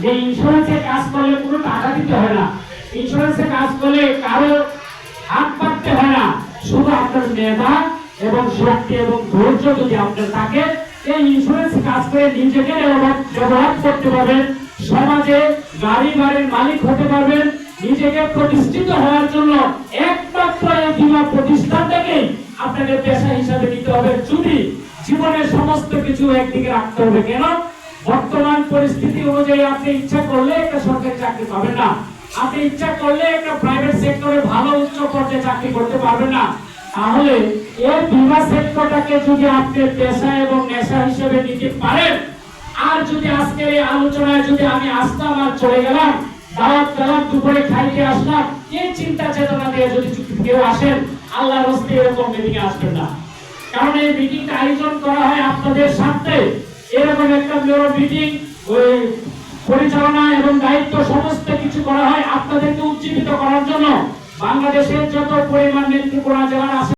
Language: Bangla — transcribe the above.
যে ইন্স্যুরেন্সে কাজ করলে কোনো টাকা দিতে হয় না, ইন্স্যুরেন্সে কাজ করলে কারো হাত পাততে হয় না, শুধু আপনার মেধা এবং শক্তি এবং ধৈর্য যদি আপনার থাকে, এই ইন্স্যুরেন্স কাজ করে নিজেকে ডেভেলপ করতে পারবেন, সমাজে গাড়ি বাড়ির মালিক হতে পারবেন, নিজেকে প্রতিষ্ঠিত হওয়ার জন্য একমাত্র এই বীমা প্রতিষ্ঠানটাকেই আপনাকে পেশা হিসাবে নিতে হবে। যদি জীবনের সমস্ত কিছু একদিকে রাখতে হবে, কেন বর্তমান পরিস্থিতি অনুযায়ী আপনি ইচ্ছা করলে একটা সরকারি চাকরি পাবেন না, আপনি ইচ্ছা করলে একটা প্রাইভেট সেক্টরে ভালো উচ্চ পর্যায়ে চাকরি করতে পারবেন না। তাহলে এই বীমা সেক্টরটাকে যদি আপনি পেশা এবং নেশা হিসেবে নিতে পারেন, আর যদি আজকের এই আলোচনায় যদি আমি আসতাম আর চলে গেলাম, দাওয়াত পেলাম, দুপুরে খাইতে আসলাম, এই চিন্তা চেতনা দিয়ে যদি কেউ আসেন, আল্লাহর হস্তে এরকম মিটিং এ আসবেন না। কারণ এই মিটিংটা আয়োজন করা হয় আপনাদের সাথে, এরকম একটা বড় মিটিং ওই পরিচালনা এবং দায়িত্ব সমস্ত কিছু করা হয় আপনাদেরকে উজ্জীবিত করার জন্য। বাংলাদেশের যত পরিমাণ নেতৃত্ব জেলার আছে